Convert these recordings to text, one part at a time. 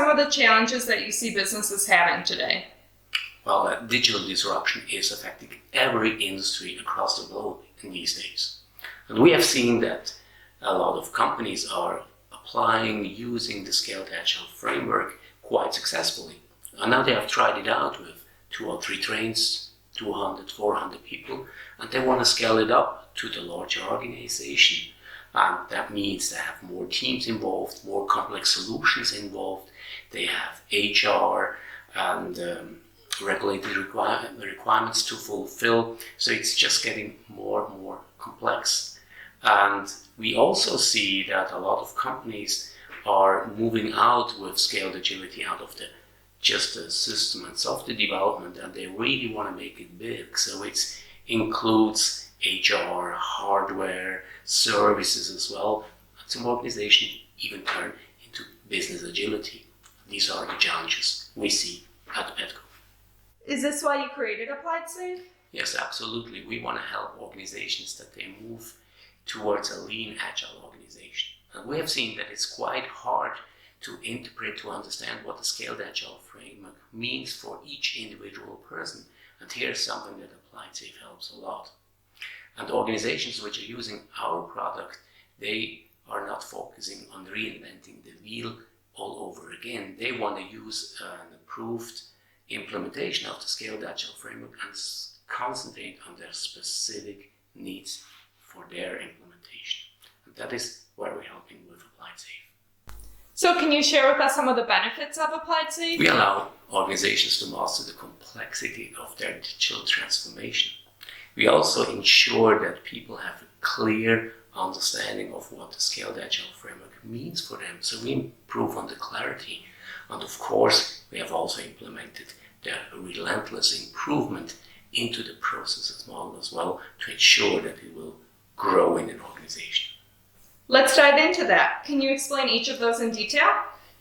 some of the challenges that you see businesses having today? Well, digital disruption is affecting every industry across the globe in these days. And we have seen that a lot of companies are using the Scaled Agile framework quite successfully. And now they have tried it out with 2 or 3 trains, 200, 400 people, and they want to scale it up to the larger organization. And that means they have more teams involved, more complex solutions involved. They have HR and regulatory requirements to fulfill. So it's just getting more and more complex. And we also see that a lot of companies are moving out with scaled agility out of just the system and software development, and they really want to make it big. So it includes HR, hardware, services as well. Some organizations even turn into business agility. These are the challenges we see at Petco. Is this why you created Applied Safe? Yes, absolutely. We want to help organizations that they move towards a lean, agile organization. And we have seen that it's quite hard to interpret, to understand what the Scaled Agile framework means for each individual person. And here's something that Applied Safe helps a lot. And organizations which are using our product, they are not focusing on reinventing the wheel all over again. They want to use an approved implementation of the Scaled Agile framework and concentrate on their specific needs for their implementation. And that is where we're helping with Applied Safe. So can you share with us some of the benefits of Applied Safe? We allow organizations to master the complexity of their digital transformation. We also ensure that people have a clear understanding of what the Scaled Agile framework means for them. So we improve on the clarity. And of course, we have also implemented the relentless improvement into the processes model as well to ensure that it will grow in an organization. Let's dive into that. Can you explain each of those in detail?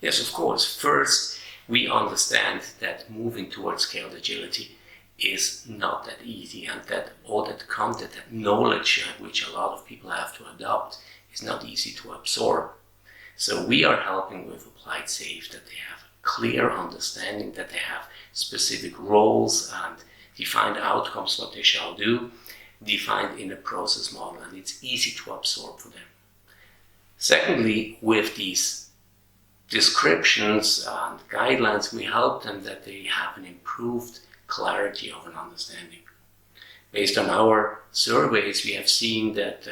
Yes, of course. First, we understand that moving towards scaled agility is not that easy, and that all that content, that knowledge which a lot of people have to adopt is not easy to absorb. So we are helping with Applied Safe that they have a clear understanding, that they have specific roles and defined outcomes, what they shall do, defined in a process model, and it's easy to absorb for them. Secondly, with these descriptions and guidelines, we help them that they have an improved clarity of an understanding. Based on our surveys, we have seen that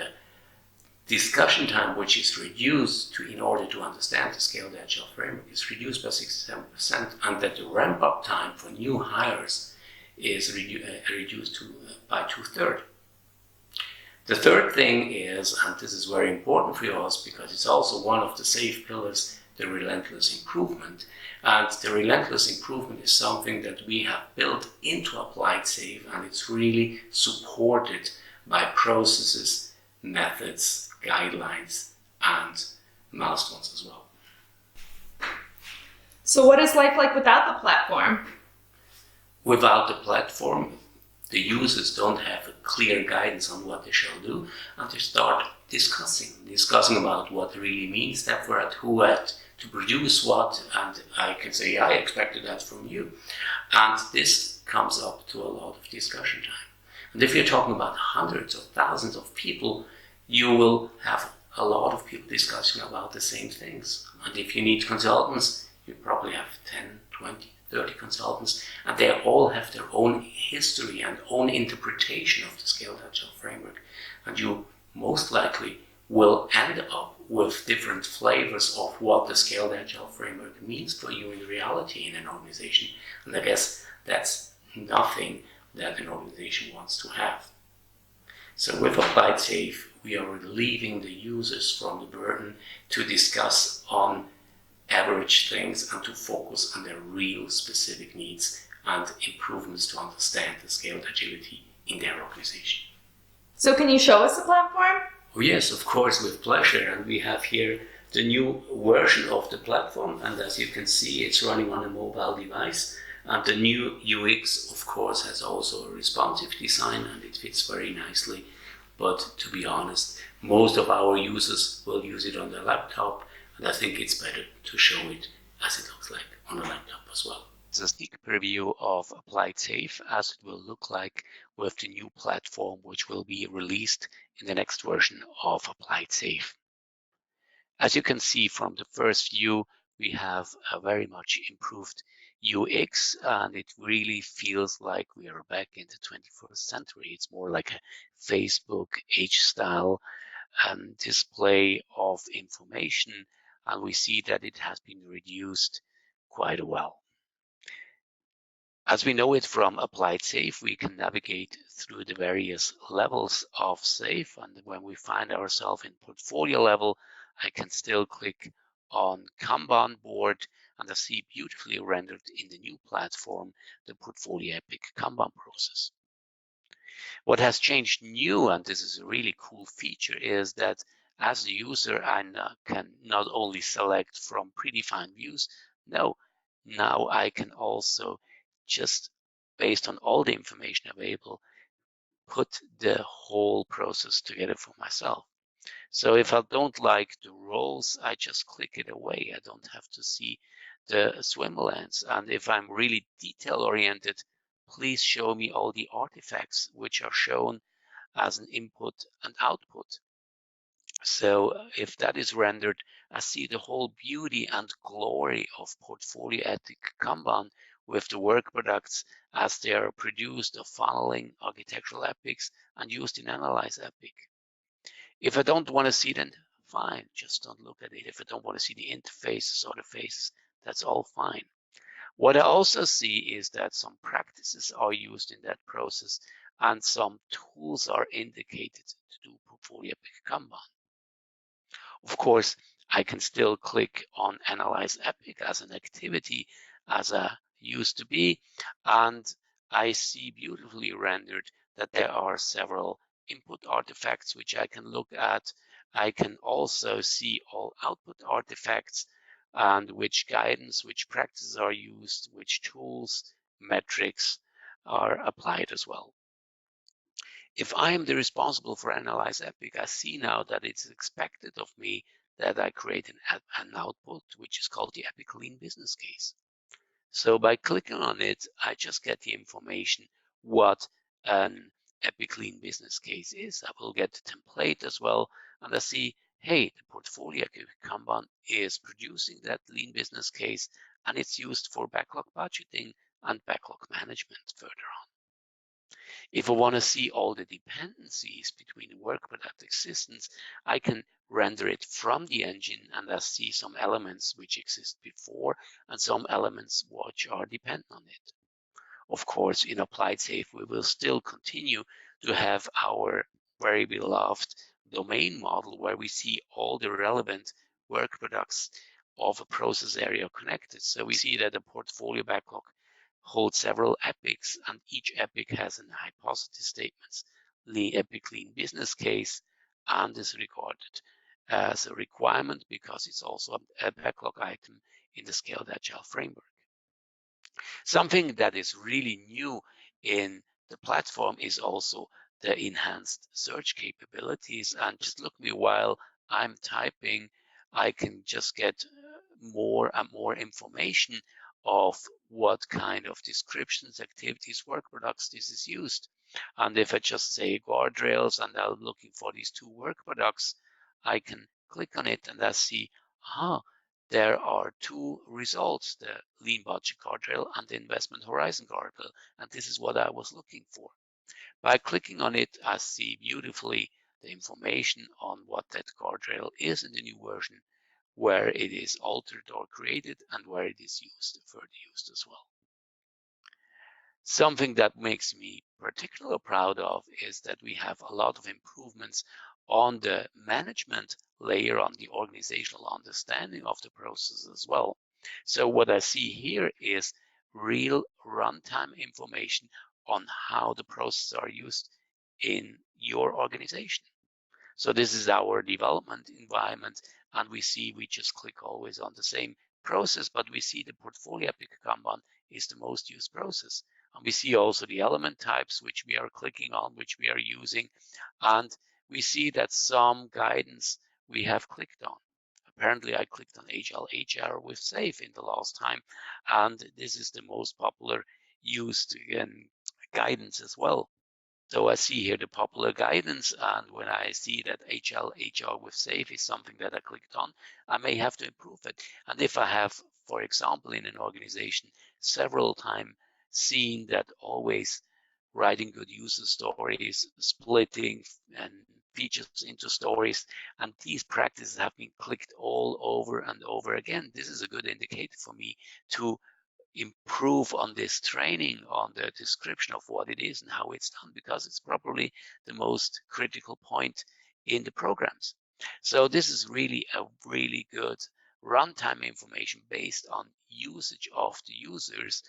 discussion time, which is reduced in order to understand the Scaled Agile framework, is reduced by 67%, and that the ramp-up time for new hires is reduced by 2/3. The third thing is, and this is very important for us because it's also one of the SAFe pillars, the relentless improvement. And the relentless improvement is something that we have built into Applied Safe, and it's really supported by processes, methods, guidelines, and milestones as well. So what is life like without the platform? Without the platform, the users don't have a clear guidance on what they shall do, and they start discussing about what really means, step where at, who at, to produce what, and I can say, I expected that from you. And this comes up to a lot of discussion time. And if you're talking about hundreds of thousands of people, you will have a lot of people discussing about the same things. And if you need consultants, you probably have 10, 20, 30 consultants, and they all have their own history and own interpretation of the Scaled Agile framework. And you most likely will end up with different flavors of what the Scaled Agile framework means for you in reality in an organization. And I guess that's nothing that an organization wants to have. So with Applied Safe, we are relieving the users from the burden to discuss on average things and to focus on their real specific needs and improvements to understand the scaled agility in their organization. So can you show us the platform? Oh yes, of course, with pleasure. And we have here the new version of the platform, and as you can see, it's running on a mobile device. And the new UX, of course, has also a responsive design, and it fits very nicely. But to be honest, most of our users will use it on their laptop, and I think it's better to show it as it looks like on a laptop as well. It's a sneak preview of Applied Safe as it will look like with the new platform, which will be released in the next version of Applied Safe. As you can see from the first view, we have a very much improved UX, and it really feels like we are back in the 21st century. It's more like a Facebook H-style display of information, and we see that it has been reduced quite well. As we know it from Applied Safe, we can navigate through the various levels of Safe, and when we find ourselves in portfolio level, I can still click on Kanban board, and I see beautifully rendered in the new platform the Portfolio Epic Kanban process. What has changed new, and this is a really cool feature, is that as a user, I can not only select from predefined views, no, now I can also just based on all the information available, put the whole process together for myself. So if I don't like the roles, I just click it away. I don't have to see the swim lanes. And if I'm really detail oriented, please show me all the artifacts which are shown as an input and output. So if that is rendered, I see the whole beauty and glory of Portfolio Epic Kanban with the work products as they are produced of funneling architectural epics and used in Analyze Epic. If I don't want to see them, fine, just don't look at it. If I don't want to see the interfaces or the faces, that's all fine. What I also see is that some practices are used in that process and some tools are indicated to do Portfolio Epic Kanban. Of course, I can still click on Analyze Epic as an activity as I used to be, and I see beautifully rendered that there are several input artifacts which I can look at. I can also see all output artifacts and which guidance, which practices are used, which tools, metrics are applied as well. If I am the responsible for Analyze Epic, I see now that it's expected of me that I create an output, which is called the Epic Lean Business Case. So by clicking on it, I just get the information what an Epic Lean Business Case is. I will get the template as well, and I see, hey, the Portfolio Epic Kanban is producing that Lean Business Case, and it's used for backlog budgeting and backlog management further on. If I want to see all the dependencies between work product existence, I can render it from the engine and I see some elements which exist before and some elements which are dependent on it. Of course, in Applied Safe, we will still continue to have our very beloved domain model where we see all the relevant work products of a process area connected. So we see that the portfolio backlog holds several epics, and each epic has an hypothesis statements, Epic Lean Business Case, and is recorded as a requirement because it's also a backlog item in the Scaled Agile framework. Something that is really new in the platform is also the enhanced search capabilities. And just look me while I'm typing, I can just get more and more information of what kind of descriptions, activities, work products this is used. And if I just say guardrails and I'm looking for these two work products, I can click on it and I see, there are two results, the Lean Budget Guardrail and the Investment Horizon Guardrail, and this is what I was looking for. By clicking on it, I see beautifully the information on what that guardrail is in the new version, where it is altered or created, and where it is further used as well. Something that makes me particularly proud of is that we have a lot of improvements on the management layer, on the organizational understanding of the process as well. So what I see here is real runtime information on how the processes are used in your organization. So this is our development environment, and we just click always on the same process, but we see the Portfolio Epic Kanban is the most used process. And we see also the element types which we are clicking on, which we are using, and we see that some guidance we have clicked on. apparently I clicked on Agile HR with SAFe in the last time, and this is the most popular used guidance as well. So I see here the popular guidance, and when I see that Agile HR with SAFe is something that I clicked on, I may have to improve it. And if I have, for example, in an organization several times seen that always writing good user stories, splitting and features into stories, and these practices have been clicked all over and over again, this is a good indicator for me to improve on this training, on the description of what it is and how it's done, because it's probably the most critical point in the programs. So this is really a really good runtime information based on usage of the users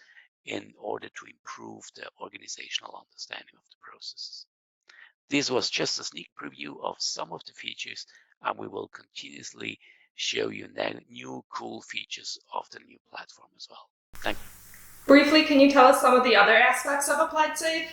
in order to improve the organizational understanding of the processes. This was just a sneak preview of some of the features, and we will continuously show you new cool features of the new platform as well. Thank you. Briefly, can you tell us some of the other aspects of Applied SAFe?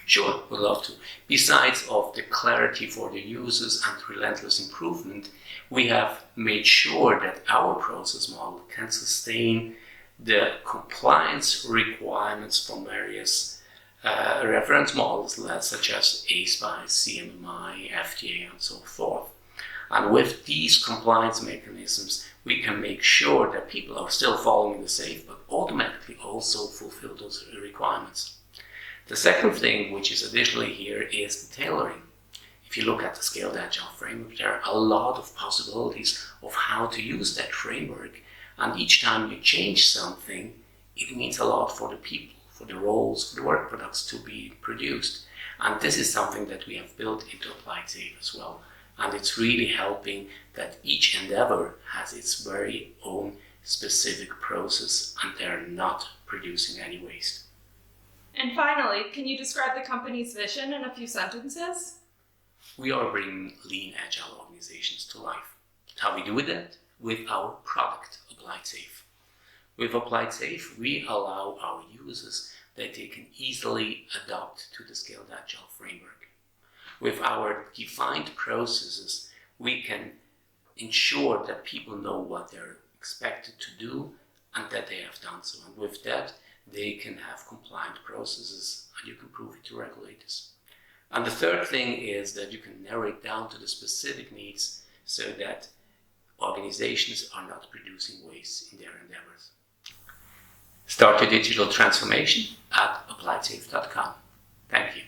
Sure, would love to. Besides of the clarity for the users and relentless improvement, we have made sure that our process model can sustain the compliance requirements from various reference models such as ASPICE, CMMI, FDA, and so forth. And with these compliance mechanisms, we can make sure that people are still following the SAFe, but automatically also fulfill those requirements. The second thing, which is additionally here, is the tailoring. If you look at the Scaled Agile framework, there are a lot of possibilities of how to use that framework. And each time you change something, it means a lot for the people, for the roles, for the work products to be produced. And this is something that we have built into Applied SAFe as well. And it's really helping that each endeavor has its very own specific process and they're not producing any waste. And finally, can you describe the company's vision in a few sentences? We are bringing lean agile organizations to life. How we do that? With our product, Applied SAFe. With Applied SAFe, we allow our users that they can easily adapt to the Scaled Agile framework. With our defined processes, we can ensure that people know what they're expected to do and that they have done so. And with that, they can have compliant processes and you can prove it to regulators. And the third thing is that you can narrow it down to the specific needs so that organizations are not producing waste in their endeavors. Start your digital transformation at appliedsafe.com. Thank you.